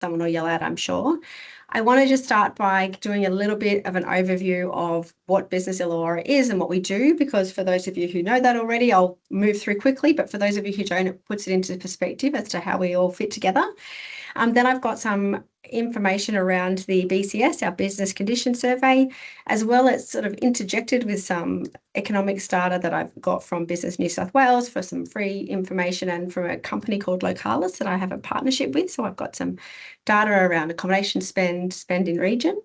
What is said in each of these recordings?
someone will yell out, I'm sure. I want to just start by doing a little bit of an overview of what Business Illawarra is and what we do, because for those of you who know that already, I'll move through quickly, but for those of you who don't, it puts it into perspective as to how we all fit together. Then I've got some information around the BCS, our Business Condition Survey, as well as sort of interjected with some economics data that I've got from Business New South Wales for some free information, and from a company called Localis that I have a partnership with. So I've got some data around accommodation spend in region.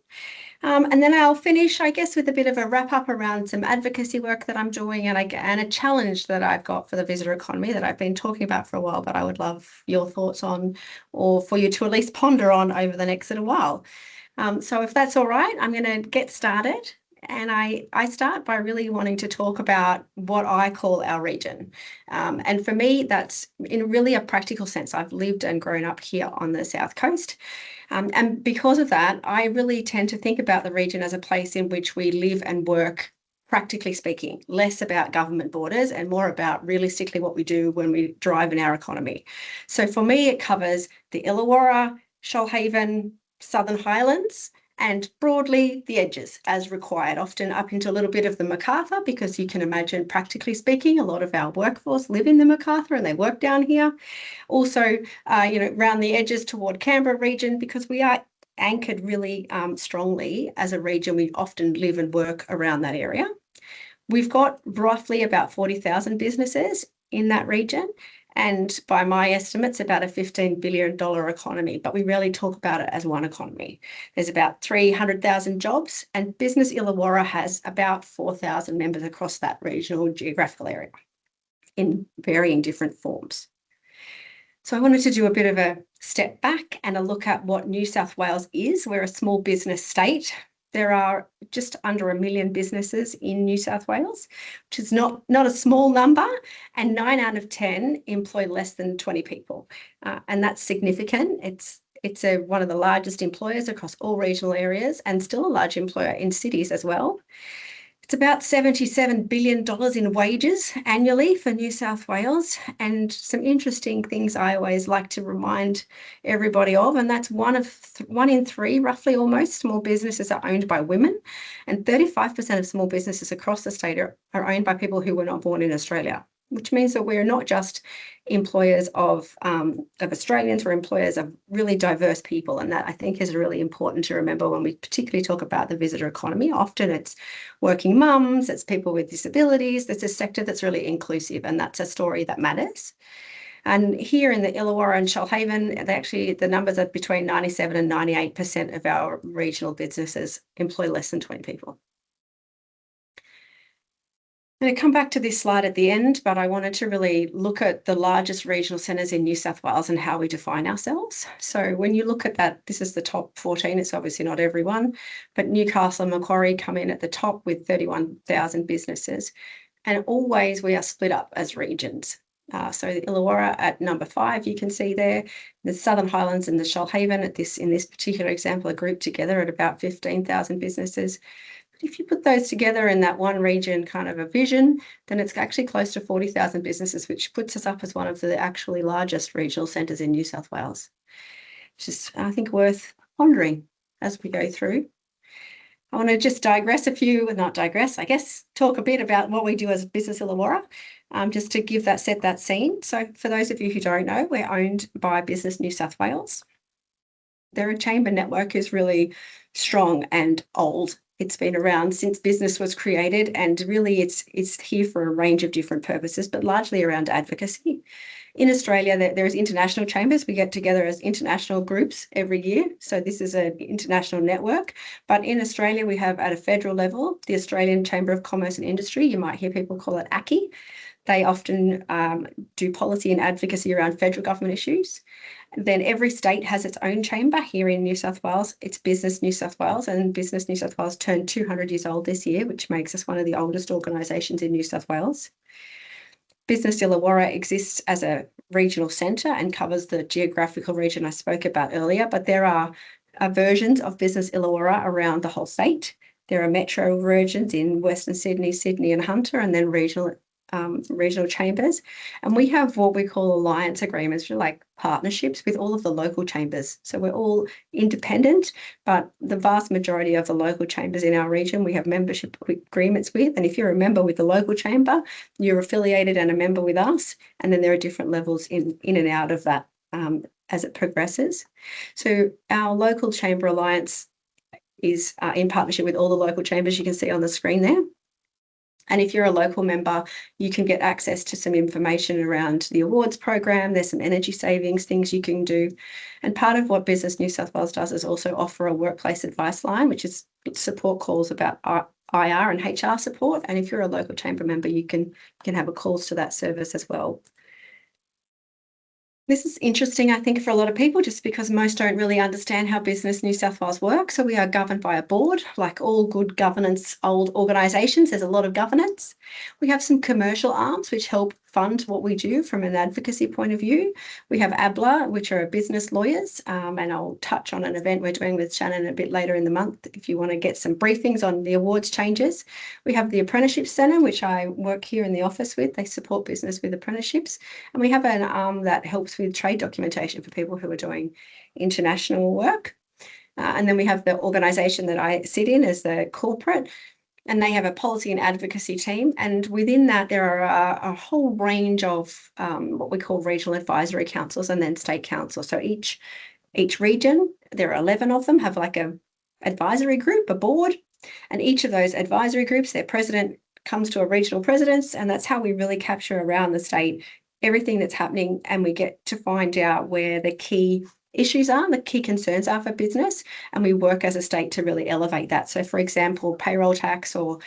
And then I'll finish, I guess, with a bit of a wrap up around some advocacy work that I'm doing, and a challenge that I've got for the visitor economy that I've been talking about for a while, but I would love your thoughts on, or for you to at least ponder on over the next little while. So if that's all right, I'm going to get started. And I start by really wanting to talk about what I call our region. And for me, that's in really a practical sense. I've lived and grown up here on the South Coast. And because of that, I really tend to think about the region as a place in which we live and work, practically speaking, less about government borders and more about realistically what we do when we drive in our economy. So for me, it covers the Illawarra, Shoalhaven, Southern Highlands, and broadly the edges as required, often up into a little bit of the Macarthur, because you can imagine, practically speaking, a lot of our workforce live in the Macarthur and they work down here. Also, around the edges toward Canberra region, because we are anchored really strongly as a region. We often live and work around that area. We've got roughly about 40,000 businesses in that region, and by my estimates, about a $15 billion economy, but we rarely talk about it as one economy. There's about 300,000 jobs, and Business Illawarra has about 4,000 members across that regional geographical area in varying different forms. So I wanted to do a bit of a step back and a look at what New South Wales is. We're a small business state. There are just under 1 million businesses in New South Wales, which is not a small number, and 9 out of 10 employ less than 20 people. And that's significant. It's one of the largest employers across all regional areas, and still a large employer in cities as well. It's about $77 billion in wages annually for New South Wales, and some interesting things I always like to remind everybody of, and that's one in three, roughly almost, small businesses are owned by women, and 35% of small businesses across the state are owned by people who were not born in Australia, which means that we're not just employers of Australians, we're employers of really diverse people. And that, I think, is really important to remember when we particularly talk about the visitor economy. Often it's working mums, it's people with disabilities. There's a sector that's really inclusive, and that's a story that matters. And here in the Illawarra and Shoalhaven, the numbers are between 97 and 98% of our regional businesses employ less than 20 people. I'm going to come back to this slide at the end, but I wanted to really look at the largest regional centres in New South Wales and how we define ourselves. So when you look at that, this is the top 14. It's obviously not everyone, but Newcastle and Macquarie come in at the top with 31,000 businesses. And always we are split up as regions. So the Illawarra at number 5, you can see there, the Southern Highlands and the Shoalhaven in this particular example are grouped together at about 15,000 businesses. If you put those together in that one region kind of a vision, then it's actually close to 40,000 businesses, which puts us up as one of the actually largest regional centres in New South Wales, which is, I think, worth pondering as we go through. I want to just talk a bit about what we do as Business Illawarra, just to set that scene. So for those of you who don't know, we're owned by Business New South Wales. Their chamber network is really strong and old. It's been around since business was created, and really it's here for a range of different purposes, but largely around advocacy. In Australia, there is international chambers. We get together as international groups every year. So this is an international network. But in Australia, we have at a federal level, the Australian Chamber of Commerce and Industry. You might hear people call it ACCI. They often do policy and advocacy around federal government issues. Then every state has its own chamber. Here in New South Wales, it's Business New South Wales, and Business New South Wales turned 200 years old this year, which makes us one of the oldest organisations in New South Wales. Business Illawarra exists as a regional centre and covers the geographical region I spoke about earlier, but there are versions of Business Illawarra around the whole state. There are metro versions in Western Sydney, Sydney and Hunter, and then regional regional chambers, and we have what we call alliance agreements, which are like partnerships with all of the local chambers. So we're all independent, but the vast majority of the local chambers in our region we have membership agreements with, and if you're a member with the local chamber, you're affiliated and a member with us, and then there are different levels in and out of that as it progresses. So our local chamber alliance is in partnership with all the local chambers you can see on the screen there. And if you're a local member, you can get access to some information around the awards program. There's some energy savings things you can do. And part of what Business New South Wales does is also offer a workplace advice line, which is support calls about IR and HR support. And if you're a local chamber member, you can have a calls to that service as well. This is interesting, I think, for a lot of people, just because most don't really understand how Business New South Wales works. So we are governed by a board, like all good governance, old organisations. There's a lot of governance. We have some commercial arms which help fund what we do from an advocacy point of view. We have ABLA, which are business lawyers, and I'll touch on an event we're doing with Shannon a bit later in the month if you want to get some briefings on the awards changes. We have the Apprenticeship Centre, which I work here in the office with. They support business with apprenticeships. And we have an arm that helps with trade documentation for people who are doing international work. And then we have the organisation that I sit in as the corporate, and they have a policy and advocacy team. And within that, there are a whole range of what we call regional advisory councils and then state councils. So each region, there are 11 of them, have like a advisory group, a board, and each of those advisory groups, their president comes to a regional presidents, and that's how we really capture around the state everything that's happening, and we get to find out where the key issues are, the key concerns are for business, and we work as a state to really elevate that. So for example, payroll tax, or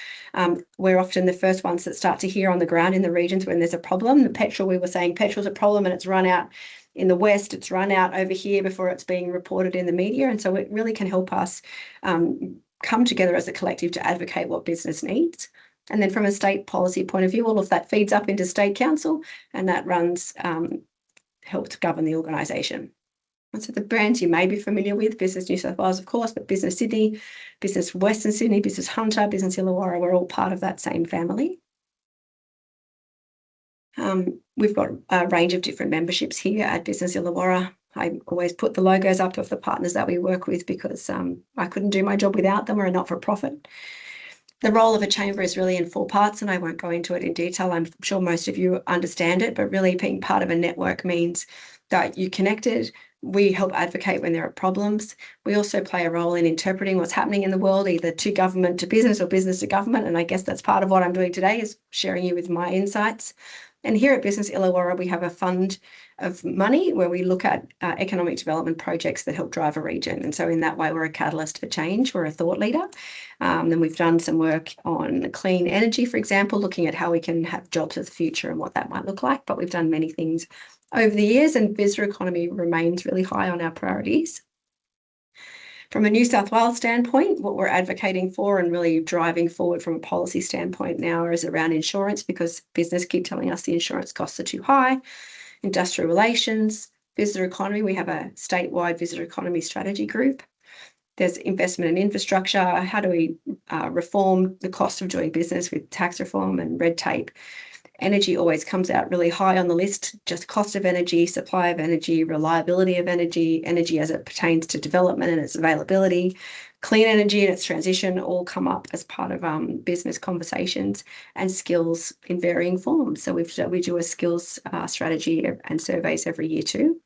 we're often the first ones that start to hear on the ground in the regions when there's a problem. The petrol, we were saying petrol's a problem and it's run out in the west, it's run out over here before it's being reported in the media. And so it really can help us come together as a collective to advocate what business needs. And then from a state policy point of view, all of that feeds up into State Council, and that runs, helps govern the organisation. And so the brands you may be familiar with, Business New South Wales, of course, but Business Sydney, Business Western Sydney, Business Hunter, Business Illawarra, we're all part of that same family. We've got a range of different memberships here at Business Illawarra. I always put the logos up of the partners that we work with because I couldn't do my job without them. We're a not-for-profit. The role of a chamber is really in 4 parts, and I won't go into it in detail. I'm sure most of you understand it, but really being part of a network means that you're connected. We help advocate when there are problems. We also play a role in interpreting what's happening in the world, either to government to business or business to government. And I guess that's part of what I'm doing today, is sharing you with my insights. And here at Business Illawarra, we have a fund of money where we look at economic development projects that help drive a region. And so in that way, we're a catalyst for change. We're a thought leader. Then we've done some work on clean energy, for example, looking at how we can have jobs of the future and what that might look like. But we've done many things over the years, and visitor economy remains really high on our priorities. From a New South Wales standpoint, what we're advocating for and really driving forward from a policy standpoint now is around insurance, because business keep telling us the insurance costs are too high. Industrial relations, visitor economy, we have a statewide visitor economy strategy group. There's investment in infrastructure. How do we reform the cost of doing business with tax reform and red tape? Energy always comes out really high on the list, just cost of energy, supply of energy, reliability of energy, energy as it pertains to development and its availability, clean energy and its transition all come up as part of business conversations, and skills in varying forms. So we do a skills strategy and surveys every year too.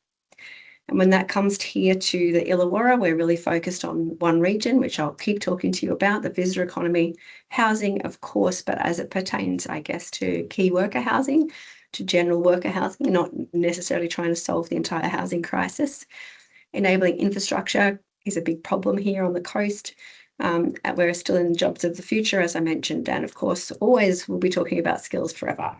And when that comes here to the Illawarra, we're really focused on one region, which I'll keep talking to you about, the visitor economy, housing, of course, but as it pertains, I guess, to key worker housing, to general worker housing, not necessarily trying to solve the entire housing crisis. Enabling infrastructure is a big problem here on the coast. We're still in jobs of the future, as I mentioned, and of course, always we'll be talking about skills forever.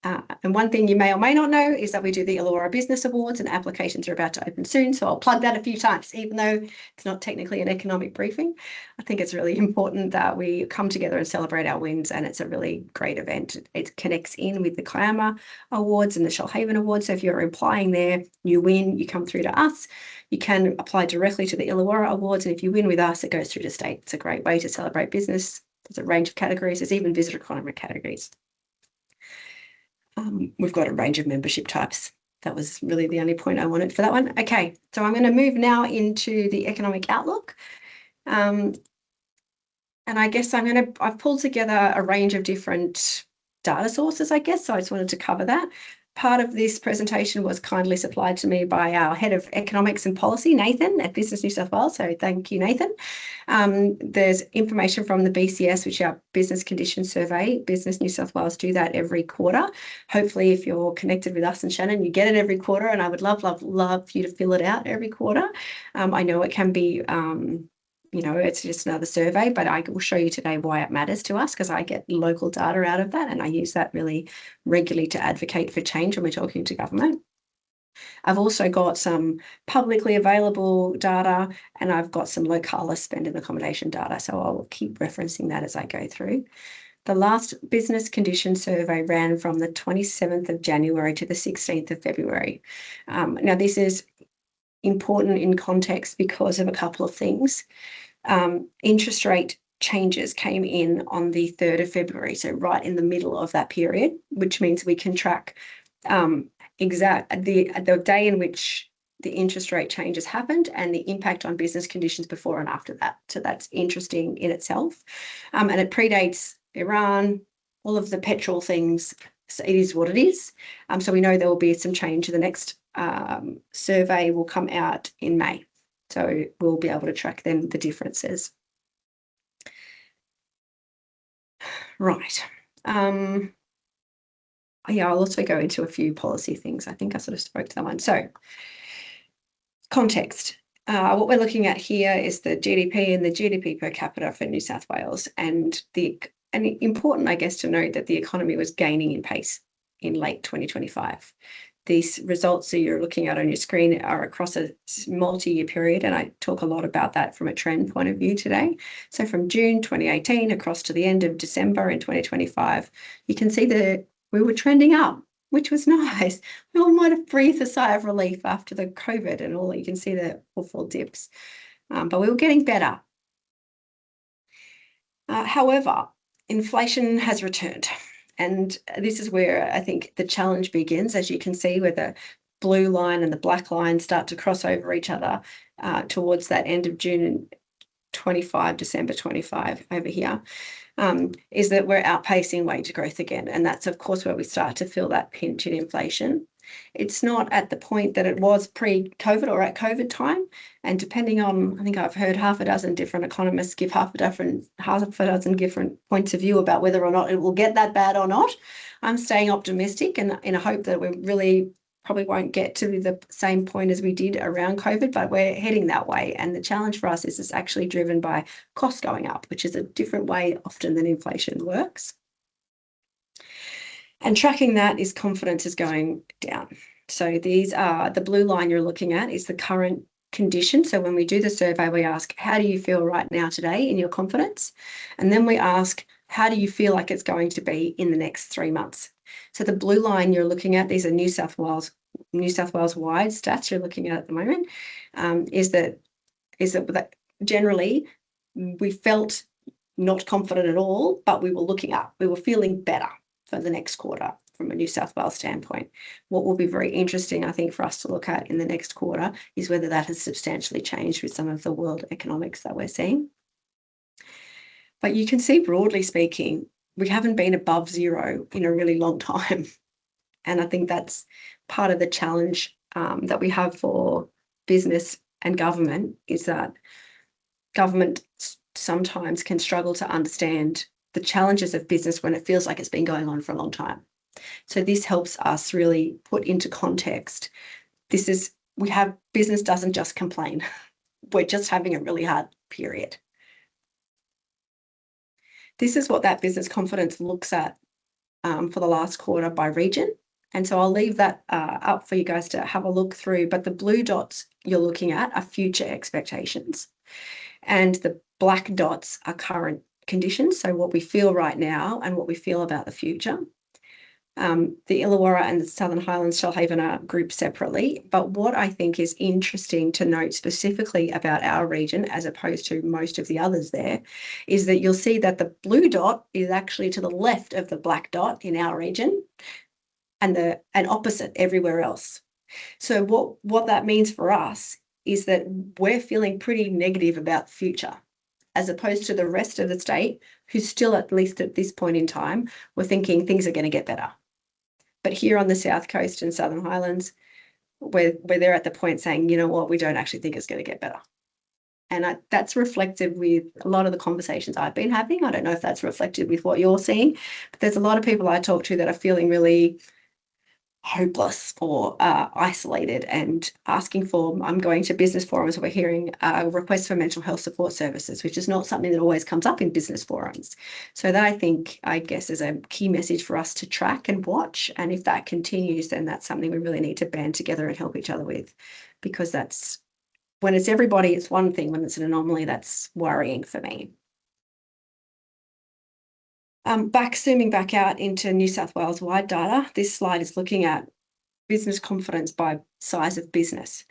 And one thing you may or may not know is that we do the Illawarra Business Awards, and applications are about to open soon. So I'll plug that a few times, even though it's not technically an economic briefing. I think it's really important that we come together and celebrate our wins, and it's a really great event. It connects in with the Kiama Awards and the Shoalhaven Awards. So if you're applying there, you win, you come through to us. You can apply directly to the Illawarra Awards, and if you win with us, it goes through to state. It's a great way to celebrate business. There's a range of categories. There's even visitor economy categories. We've got a range of membership types. That was really the only point I wanted for that one. Okay, so I'm going to move now into the economic outlook. And I guess I've pulled together a range of different data sources, I guess, so I just wanted to cover that. Part of this presentation was kindly supplied to me by our Head of Economics and Policy, Nathan, at Business New South Wales, so thank you, Nathan. There's information from the BCS, which is our Business Conditions Survey. Business New South Wales do that every quarter. Hopefully, if you're connected with us and Shannon, you get it every quarter, and I would love, love, love you to fill it out every quarter. I know it can be... it's just another survey, but I will show you today why it matters to us, because I get local data out of that, and I use that really regularly to advocate for change when we're talking to government. I've also got some publicly available data, and I've got some Locala spend and accommodation data, so I'll keep referencing that as I go through. The last business conditions survey ran from the 27th of January to the 16th of February. Now, this is important in context because of a couple of things. Interest rate changes came in on the 3rd of February, so right in the middle of that period, which means we can track the day in which the interest rate changes happened and the impact on business conditions before and after that. So that's interesting in itself. And it predates Iran, all of the petrol things. So it is what it is. So we know there will be some change. The next survey will come out in May. So we'll be able to track then the differences. Right. Yeah, I'll also go into a few policy things. I think I sort of spoke to that one. So context. What we're looking at here is the GDP and the GDP per capita for New South Wales. And important, I guess, to note that the economy was gaining in pace in late 2025. These results that you're looking at on your screen are across a multi-year period, and I talk a lot about that from a trend point of view today. So from June 2018 across to the end of December in 2025, you can see that we were trending up, which was nice. We all might have breathed a sigh of relief after the COVID and all. You can see the awful dips, but we were getting better. However, inflation has returned. And this is where I think the challenge begins, as you can see, where the blue line and the black line start to cross over each other towards that end of June 25, December 25 over here, is that we're outpacing wage growth again. And that's, of course, where we start to feel that pinch in inflation. It's not at the point that it was pre-COVID or at COVID time. And depending on, I think I've heard half a dozen different economists give half a dozen different points of view about whether or not it will get that bad or not. I'm staying optimistic and in a hope that we really probably won't get to the same point as we did around COVID, but we're heading that way. And the challenge for us is it's actually driven by costs going up, which is a different way often than inflation works. And tracking that is confidence is going down. So these are the blue line you're looking at is the current condition. So when we do the survey, we ask, how do you feel right now today in your confidence? And then we ask, how do you feel like it's going to be in the next 3 months? So the blue line you're looking at, these are New South Wales wide stats you're looking at the moment, is that generally we felt not confident at all, but we were looking up. We were feeling better for the next quarter from a New South Wales standpoint. What will be very interesting, I think, for us to look at in the next quarter is whether that has substantially changed with some of the world economics that we're seeing. But you can see, broadly speaking, we haven't been above zero in a really long time. And I think that's part of the challenge that we have for business and government is that government sometimes can struggle to understand the challenges of business when it feels like it's been going on for a long time. So this helps us really put into context. Business doesn't just complain. We're just having a really hard period. This is what that business confidence looks at for the last quarter by region. And so I'll leave that up for you guys to have a look through. But the blue dots you're looking at are future expectations. And the black dots are current conditions, so what we feel right now and what we feel about the future. The Illawarra and the Southern Highlands Shoalhaven are grouped separately, but what I think is interesting to note specifically about our region as opposed to most of the others there is that you'll see that the blue dot is actually to the left of the black dot in our region. and opposite everywhere else. So what that means for us is that we're feeling pretty negative about the future, as opposed to the rest of the state, who's still, at least at this point in time, we're thinking things are going to get better. But here on the South Coast and Southern Highlands, where they're at the point saying, you know what, we don't actually think it's going to get better. And that's reflected with a lot of the conversations I've been having. I don't know if that's reflected with what you're seeing, but there's a lot of people I talk to that are feeling really hopeless or isolated and asking for, I'm going to business forums, we're hearing requests for mental health support services, which is not something that always comes up in business forums. So that I guess is a key message for us to track and watch. And if that continues, then that's something we really need to band together and help each other with, because that's, when it's everybody, it's one thing. When it's an anomaly, that's worrying for me. Zooming back out into New South Wales wide data, this slide is looking at business confidence by size of business.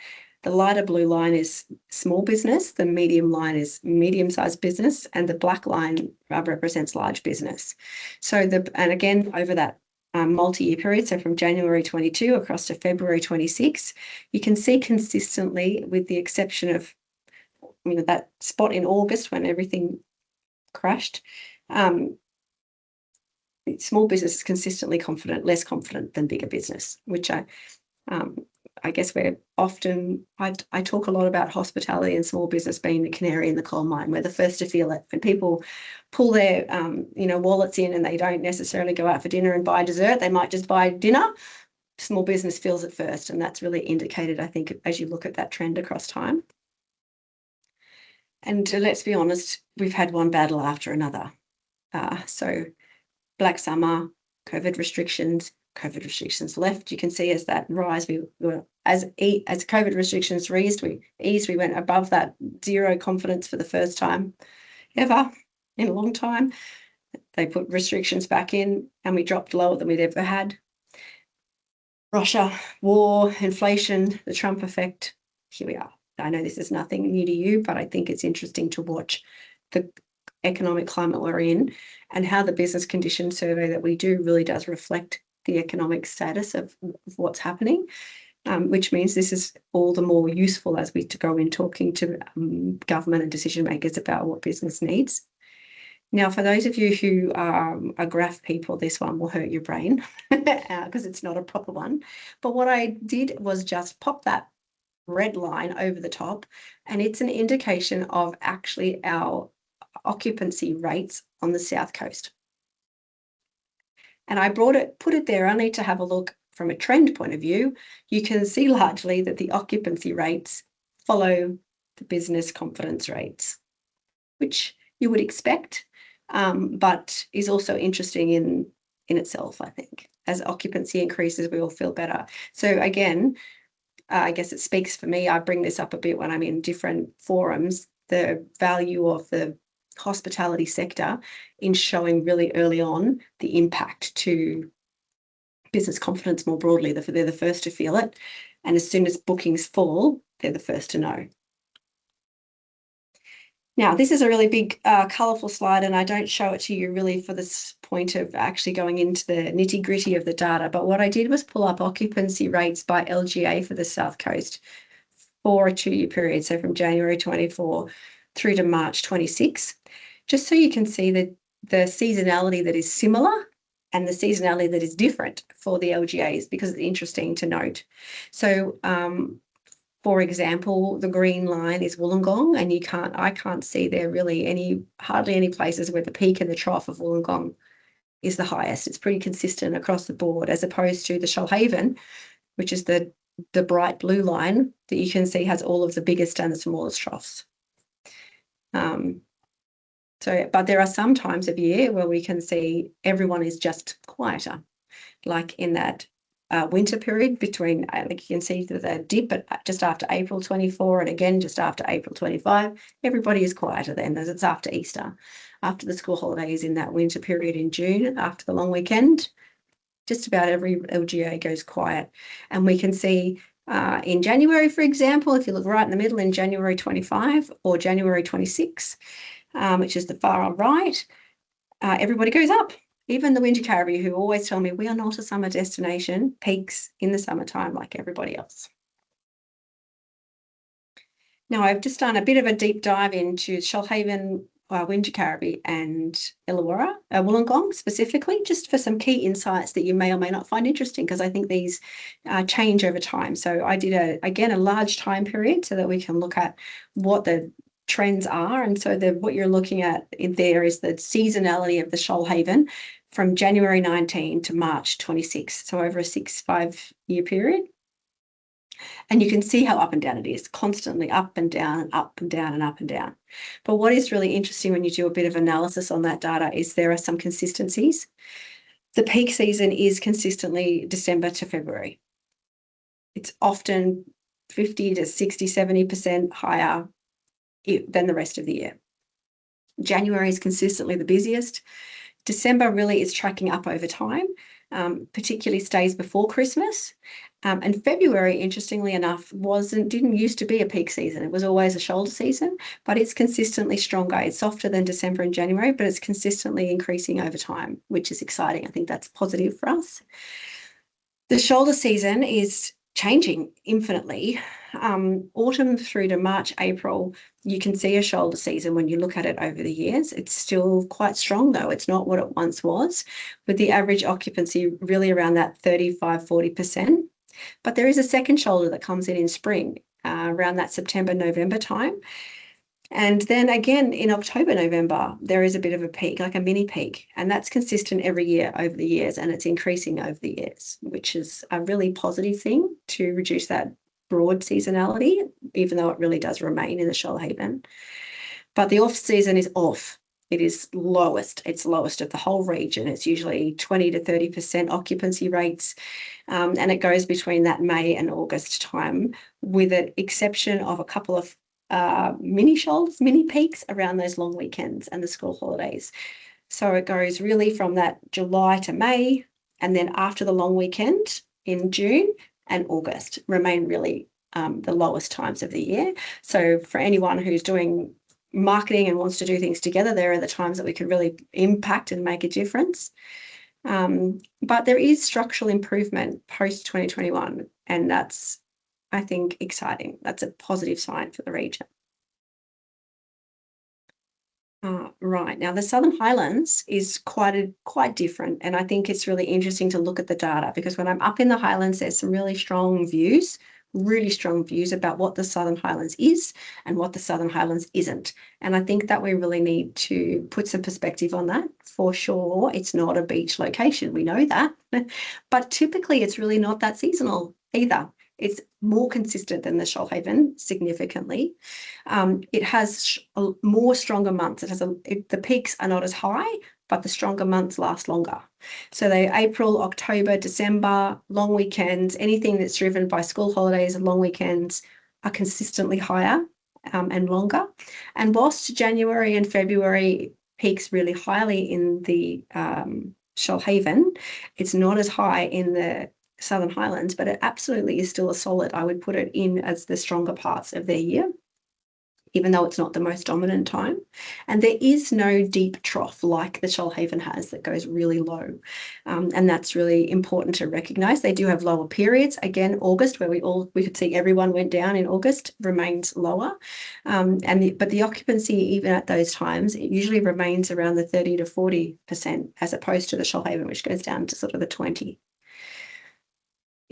The lighter blue line is small business, the medium line is medium-sized business, and the black line represents large business. So and again, over that multi-year period, so from January 22 across to February 26, you can see consistently, with the exception of that spot in August when everything crashed, small business is consistently confident, less confident than bigger business, which I guess we're often, I talk a lot about hospitality and small business being the canary in the coal mine. We're the first to feel it. When people pull their wallets in and they don't necessarily go out for dinner and buy dessert, they might just buy dinner. Small business feels it first, and that's really indicated, I think, as you look at that trend across time. And let's be honest, we've had one battle after another. So Black Summer, COVID restrictions left. You can see as that rise, as COVID restrictions eased, we went above that zero confidence for the first time ever in a long time. They put restrictions back in and we dropped lower than we'd ever had. Russia, war, inflation, the Trump effect. Here we are. I know this is nothing new to you, but I think it's interesting to watch the economic climate we're in and how the business condition survey that we do really does reflect the economic status of what's happening, which means this is all the more useful as we go in talking to government and decision makers about what business needs. Now, for those of you who are graph people, this one will hurt your brain because it's not a proper one. But what I did was just pop that red line over the top, and it's an indication of actually our occupancy rates on the South Coast. And I put it there only to have a look from a trend point of view. You can see largely that the occupancy rates follow the business confidence rates, which you would expect, but is also interesting in itself, I think. As occupancy increases, we all feel better. So again, I guess it speaks for me. I bring this up a bit when I'm in different forums, the value of the hospitality sector in showing really early on the impact to business confidence more broadly. They're the first to feel it. And as soon as bookings fall, they're the first to know. Now, this is a really big, colourful slide, and I don't show it to you really for this point of actually going into the nitty-gritty of the data. But what I did was pull up occupancy rates by LGA for the South Coast for a 2-year period, so from January 24 through to March 26, just so you can see the seasonality that is similar and the seasonality that is different for the LGAs, because it's interesting to note. So, for example, the green line is Wollongong, and I can't see there really hardly any places where the peak and the trough of Wollongong is the highest. It's pretty consistent across the board, as opposed to the Shoalhaven, which is the bright blue line that you can see has all of the biggest and the smallest troughs. But there are some times of year where we can see everyone is just quieter, like in that winter period between, like you can see the dip just after April 24 and again just after April 25. Everybody is quieter then, as it's after Easter, after the school holidays in that winter period in June, after the long weekend. Just about every LGA goes quiet. And we can see in January, for example, if you look right in the middle in January 25 or January 26, which is the far right, everybody goes up. Even the Wingecarribee, who always tell me we are not a summer destination, peaks in the summertime like everybody else. Now, I've just done a bit of a deep dive into Shoalhaven, Wingecarribee and Illawarra, Wollongong specifically, just for some key insights that you may or may not find interesting, because I think these change over time. So I did, again, a large time period so that we can look at what the trends are. And so what you're looking at there is the seasonality of the Shoalhaven from January 19 to March 26, so over a 5-year period. And you can see how up and down it is, constantly up and down and up and down and up and down. But what is really interesting when you do a bit of analysis on that data is there are some consistencies. The peak season is consistently December to February. It's often 50 to 60, 70% higher than the rest of the year. January is consistently the busiest. December really is tracking up over time, particularly stays before Christmas. And February, interestingly enough, didn't used to be a peak season. It was always a shoulder season, but it's consistently stronger. It's softer than December and January, but it's consistently increasing over time, which is exciting. I think that's positive for us. The shoulder season is changing infinitely. Autumn through to March, April, you can see a shoulder season when you look at it over the years. It's still quite strong, though. It's not what it once was, with the average occupancy really around that 35, 40%. But there is a second shoulder that comes in spring, around that September, November time. And then again in October, November, there is a bit of a peak, like a mini peak, and that's consistent every year over the years, and it's increasing over the years, which is a really positive thing to reduce that broad seasonality, even though it really does remain in the Shoalhaven. But the off season is off. It is lowest. It's lowest of the whole region. It's usually 20 to 30% occupancy rates, and it goes between that May and August time, with an exception of a couple of mini peaks around those long weekends and the school holidays. So it goes really from that July to May, and then after the long weekend in June and August remain really the lowest times of the year. So for anyone who's doing marketing and wants to do things together, there are the times that we can really impact and make a difference. But there is structural improvement post 2021, and that's, I think, exciting. That's a positive sign for the region. Right, now the Southern Highlands is quite different, and I think it's really interesting to look at the data, because when I'm up in the Highlands, there's some really strong views about what the Southern Highlands is and what the Southern Highlands isn't. And I think that we really need to put some perspective on that. For sure, it's not a beach location, we know that, but typically it's really not that seasonal either. It's more consistent than the Shoalhaven significantly. It has more stronger months. The peaks are not as high, but the stronger months last longer. So they April, October, December, long weekends, anything that's driven by school holidays and long weekends are consistently higher and longer. And whilst January and February peaks really highly in the Shoalhaven, it's not as high in the Southern Highlands, but it absolutely is still a solid. I would put it in as the stronger parts of their year, even though it's not the most dominant time. And there is no deep trough like the Shoalhaven has that goes really low. And that's really important to recognise. They do have lower periods. Again, August, where we could see everyone went down in August, remains lower. But the occupancy, even at those times, it usually remains around the 30 to 40%, as opposed to the Shoalhaven, which goes down to sort of the 20.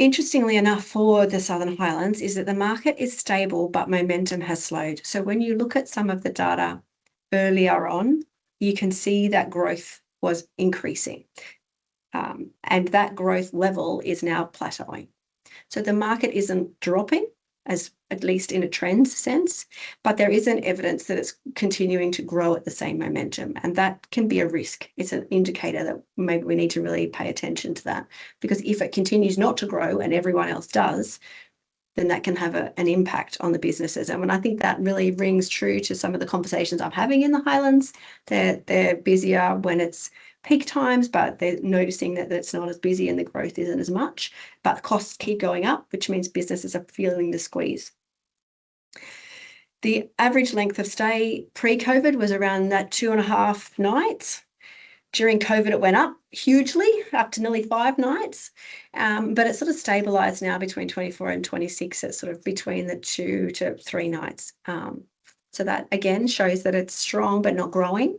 Interestingly enough, for the Southern Highlands, is that the market is stable, but momentum has slowed. So when you look at some of the data earlier on, you can see that growth was increasing, and that growth level is now plateauing. So the market isn't dropping, as at least in a trend sense, but there isn't evidence that it's continuing to grow at the same momentum, and that can be a risk. It's an indicator that maybe we need to really pay attention to that, because if it continues not to grow and everyone else does, then that can have an impact on the businesses. And when I think that really rings true to some of the conversations I'm having in the Highlands, they're busier when it's peak times, but they're noticing that it's not as busy and the growth isn't as much, but costs keep going up, which means businesses are feeling the squeeze. The average length of stay pre-COVID was around that 2.5 nights. During COVID, it went up hugely, up to nearly 5 nights, but it's sort of stabilised now between 24 and 26. It's sort of between the 2 to 3 nights. So that, again, shows that it's strong but not growing,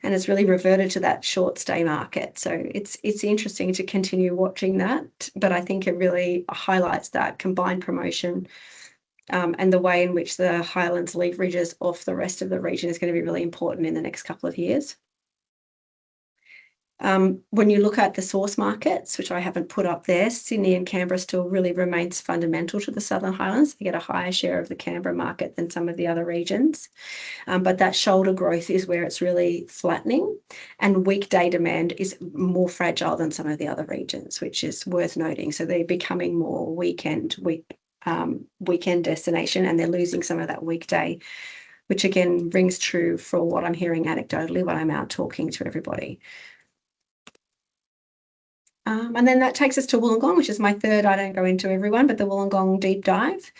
and it's really reverted to that short stay market. So it's interesting to continue watching that, but I think it really highlights that combined promotion and the way in which the Highlands leverages off the rest of the region is going to be really important in the next couple of years. When you look at the source markets, which I haven't put up there, Sydney and Canberra still really remains fundamental to the Southern Highlands. They get a higher share of the Canberra market than some of the other regions. But that shoulder growth is where it's really flattening, and weekday demand is more fragile than some of the other regions, which is worth noting. So they're becoming more weekend destination, and they're losing some of that weekday, which again rings true for what I'm hearing anecdotally when I'm out talking to everybody. And then that takes us to Wollongong, which is my third. I don't go into everyone, but the Wollongong deep dive.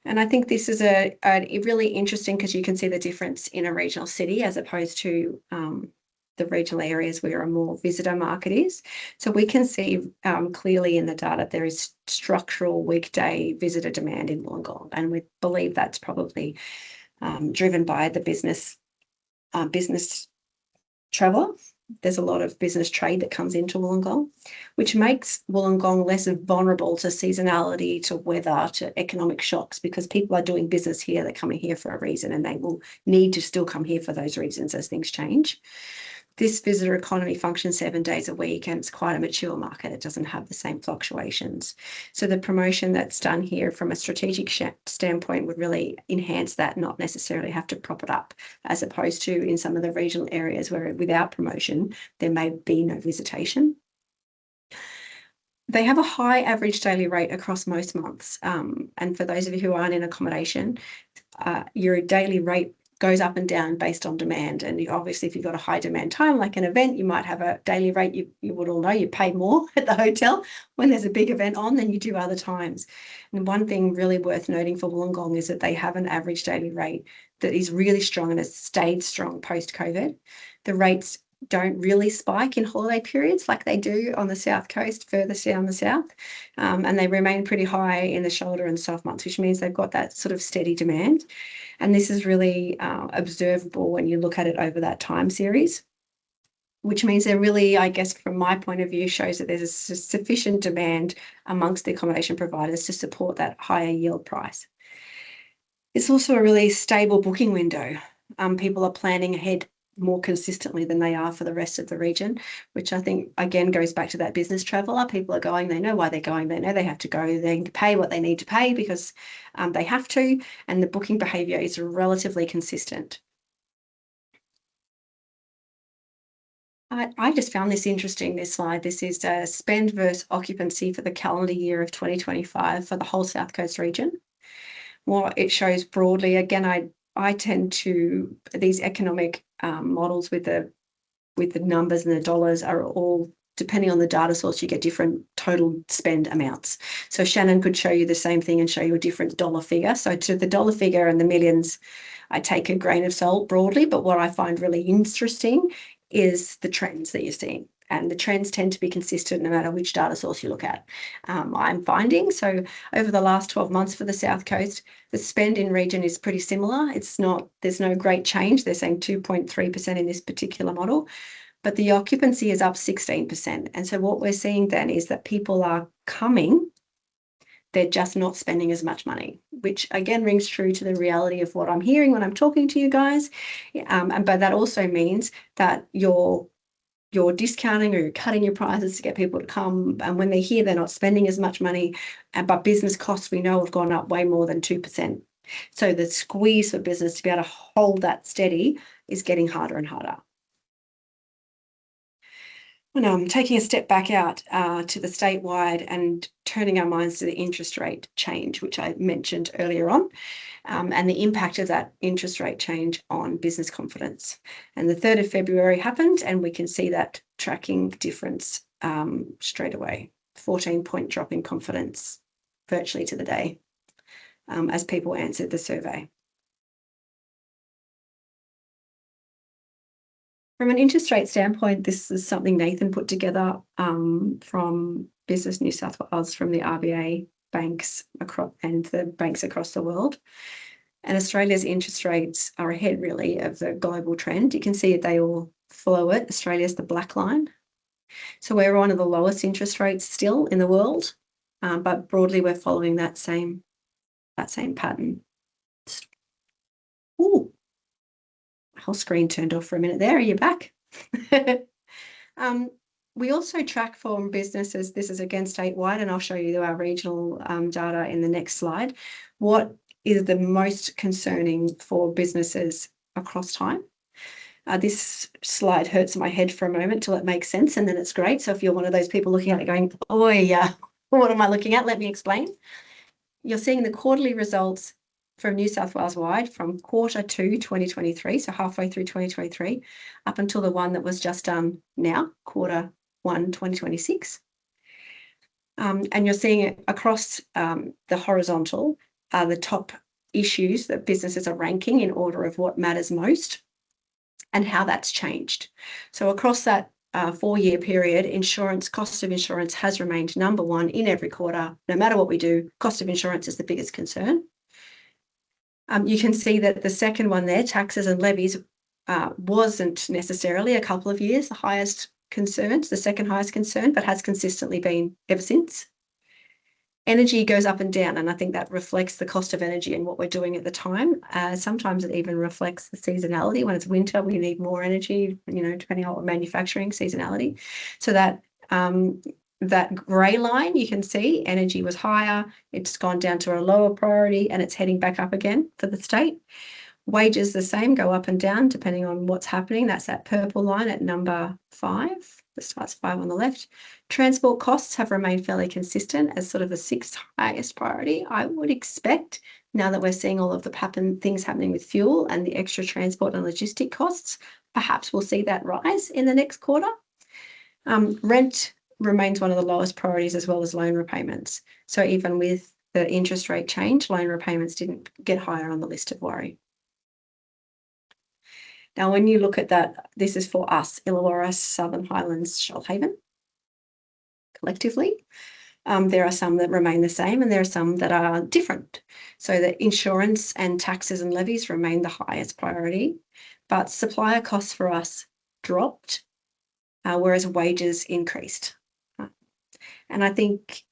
And I think this is a really interesting, because you can see the difference in a regional city as opposed to the regional areas where a more visitor market is. So we can see clearly in the data there is structural weekday visitor demand in Wollongong, and we believe that's probably driven by the business traveller. There's a lot of business trade that comes into Wollongong, which makes Wollongong less vulnerable to seasonality, to weather, to economic shocks, because people are doing business here. They're coming here for a reason, and they will need to still come here for those reasons as things change. This visitor economy functions 7 days a week, and it's quite a mature market. It doesn't have the same fluctuations. So the promotion that's done here from a strategic standpoint would really enhance that, not necessarily have to prop it up, as opposed to in some of the regional areas where without promotion, there may be no visitation. They have a high average daily rate across most months. And for those of you who aren't in accommodation, your daily rate goes up and down based on demand. And obviously, if you've got a high demand time, like an event, you might have a daily rate. You would all know you pay more at the hotel when there's a big event on than you do other times. And one thing really worth noting for Wollongong is that they have an average daily rate that is really strong and has stayed strong post-COVID. The rates don't really spike in holiday periods like they do on the south coast, further down the south, and they remain pretty high in the shoulder and soft months, which means they've got that sort of steady demand. And this is really observable when you look at it over that time series, which means they're really, I guess, from my point of view, shows that there's a sufficient demand amongst the accommodation providers to support that higher yield price. It's also a really stable booking window. People are planning ahead more consistently than they are for the rest of the region, which I think, again, goes back to that business traveller. People are going, they know why they're going, they know they have to go, they pay what they need to pay because they have to, and the booking behaviour is relatively consistent. I just found this interesting, this slide. This is spend versus occupancy for the calendar year of 2025 for the whole South Coast region. What it shows broadly, again, I tend to, these economic models with the numbers and the dollars are all, depending on the data source, you get different total spend amounts. So Shannon could show you the same thing and show you a different dollar figure. So to the dollar figure and the millions, I take a grain of salt broadly, but what I find really interesting is the trends that you're seeing. And the trends tend to be consistent no matter which data source you look at. I'm finding, so over the last 12 months for the South Coast, the spend in region is pretty similar. There's no great change. They're saying 2.3% in this particular model, but the occupancy is up 16%. And so what we're seeing then is that people are coming, they're just not spending as much money, which again rings true to the reality of what I'm hearing when I'm talking to you guys. But that also means that you're discounting or you're cutting your prices to get people to come. And when they're here, they're not spending as much money. But business costs, we know, have gone up way more than 2%. So the squeeze for business to be able to hold that steady is getting harder and harder. When I'm taking a step back out to the statewide and turning our minds to the interest rate change, which I mentioned earlier on, and the impact of that interest rate change on business confidence. And the 3rd of February happened, and we can see that tracking difference straight away. 14-point drop in confidence virtually to the day as people answered the survey. From an interest rate standpoint, this is something Nathan put together from Business New South Wales, from the RBA banks and the banks across the world. And Australia's interest rates are ahead really of the global trend. You can see they all follow it. Australia's the black line. So we're one of the lowest interest rates still in the world, but broadly we're following that same pattern. Ooh, whole screen turned off for a minute there. Are you back? We also track for businesses. This is again statewide, and I'll show you our regional data in the next slide. What is the most concerning for businesses across time? This slide hurts my head for a moment till it makes sense, and then it's great. So if you're one of those people looking at it going, oh yeah, what am I looking at? Let me explain. You're seeing the quarterly results from New South Wales wide from quarter 2 2023, so halfway through 2023, up until the one that was just done now, quarter 1 2026. And you're seeing it across the horizontal are the top issues that businesses are ranking in order of what matters most and how that's changed. So across that 4-year period, cost of insurance has remained number one in every quarter. No matter what we do, cost of insurance is the biggest concern. You can see that the second one there, taxes and levies, wasn't necessarily a couple of years the highest concerns, the second highest concern, but has consistently been ever since. Energy goes up and down, and I think that reflects the cost of energy and what we're doing at the time. Sometimes it even reflects the seasonality. When it's winter, we need more energy, depending on what manufacturing seasonality. So that grey line, you can see energy was higher, it's gone down to a lower priority, and it's heading back up again for the state. Wages the same, go up and down depending on what's happening. That's that purple line at number 5. That starts 5 on the left. Transport costs have remained fairly consistent as sort of the 6th highest priority. I would expect, now that we're seeing all of the things happening with fuel and the extra transport and logistic costs, perhaps we'll see that rise in the next quarter. Rent remains one of the lowest priorities, as well as loan repayments. So even with the interest rate change, loan repayments didn't get higher on the list of worry. Now, when you look at that, this is for us, Illawarra, Southern Highlands, Shoalhaven, collectively. There are some that remain the same and there are some that are different. So the insurance and taxes and levies remain the highest priority, but supplier costs for us dropped, whereas wages increased. And I think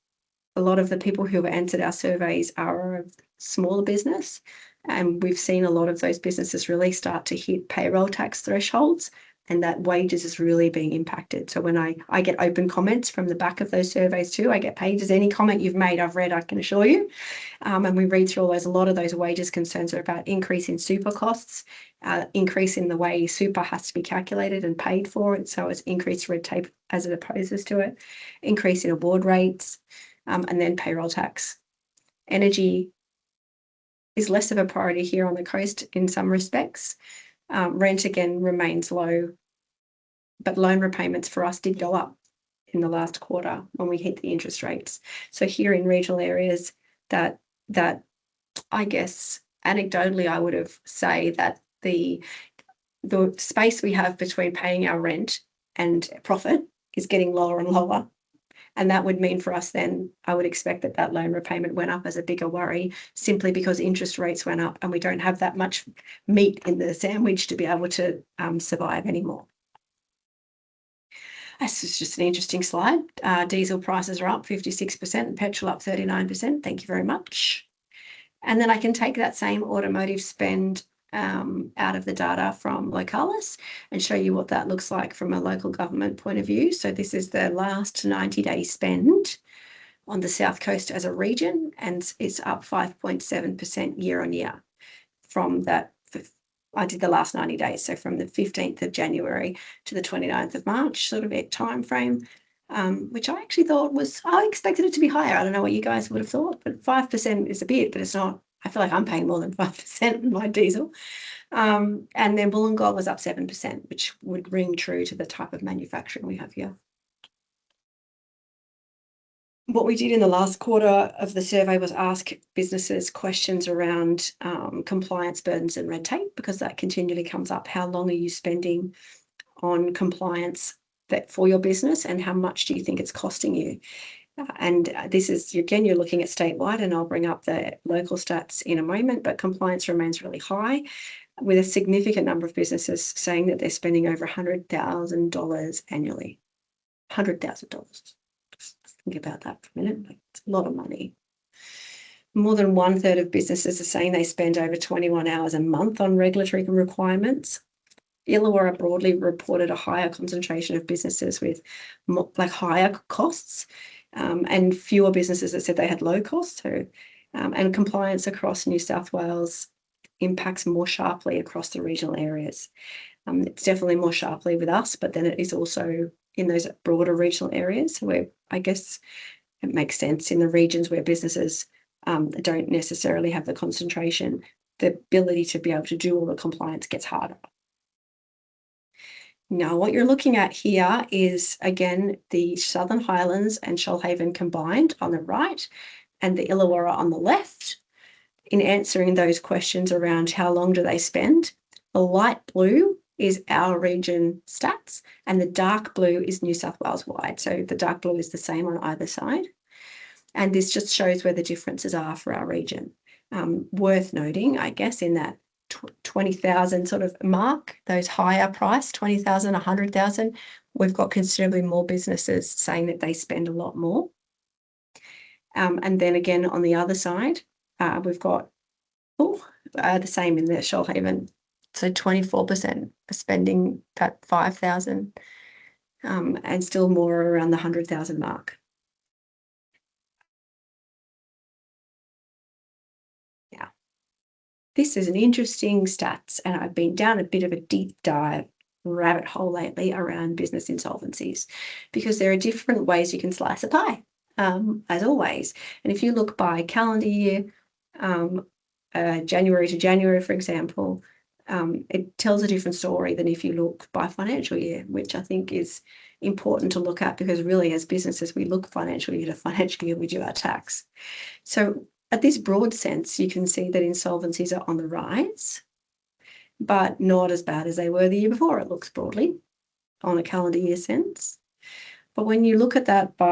a lot of the people who have answered our surveys are of smaller business, and we've seen a lot of those businesses really start to hit payroll tax thresholds, and that wages is really being impacted. So when I get open comments from the back of those surveys too, I get paid as any comment you've made, I've read, I can assure you. And we read through all those, a lot of those wages concerns are about increase in super costs, increase in the way super has to be calculated and paid for, and so it's increased red tape as it opposes to it, increase in award rates, and then payroll tax. Energy is less of a priority here on the coast in some respects. Rent again remains low, but loan repayments for us did go up in the last quarter when we hit the interest rates. So here in regional areas, that I guess anecdotally I would have say that the space we have between paying our rent and profit is getting lower and lower. And that would mean for us then, I would expect that loan repayment went up as a bigger worry, simply because interest rates went up and we don't have that much meat in the sandwich to be able to survive anymore. This is just an interesting slide. Diesel prices are up 56% and petrol up 39%. Thank you very much. And then I can take that same automotive spend out of the data from Localis and show you what that looks like from a local government point of view. So this is the last 90-day spend on the South Coast as a region, and it's up 5.7% year on year from that. I did the last 90 days, so from the 15th of January to the 29th of March, sort of a time frame, which I actually thought I expected it to be higher. I don't know what you guys would have thought, but 5% is a bit, but it's not. I feel like I'm paying more than 5% on my diesel. And then Wollongong was up 7%, which would ring true to the type of manufacturing we have here. What we did in the last quarter of the survey was ask businesses questions around compliance burdens and red tape, because that continually comes up. How long are you spending on compliance for your business, and how much do you think it's costing you? And this is, again, you're looking at statewide, and I'll bring up the local stats in a moment, but compliance remains really high, with a significant number of businesses saying that they're spending over $100,000 annually. $100,000. Just think about that for a minute. It's a lot of money. More than 1/3 of businesses are saying they spend over 21 hours a month on regulatory requirements. Illawarra broadly reported a higher concentration of businesses with higher costs, and fewer businesses that said they had low costs. So, and compliance across New South Wales impacts more sharply across the regional areas. It's definitely more sharply with us, but then it is also in those broader regional areas where I guess it makes sense in the regions where businesses don't necessarily have the concentration, the ability to be able to do all the compliance gets harder. Now, what you're looking at here is, again, the Southern Highlands and Shoalhaven combined on the right, and the Illawarra on the left, in answering those questions around how long do they spend. The light blue is our region stats, and the dark blue is New South Wales wide. So the dark blue is the same on either side. And this just shows where the differences are for our region. Worth noting, I guess, in that 20,000 sort of mark, those higher price, 20,000, 100,000, we've got considerably more businesses saying that they spend a lot more. And then again, on the other side, we've got the same in the Shoalhaven. So 24% are spending that 5,000, and still more around the 100,000 mark. Now, this is an interesting stats, and I've been down a bit of a deep dive rabbit hole lately around business insolvencies, because there are different ways you can slice a pie, as always. And if you look by calendar year, January to January, for example, it tells a different story than if you look by financial year, which I think is important to look at, because really as businesses, we look financial year to financial year, we do our tax. So at this broad sense, you can see that insolvencies are on the rise, but not as bad as they were the year before, it looks broadly on a calendar year sense. But when you look at that by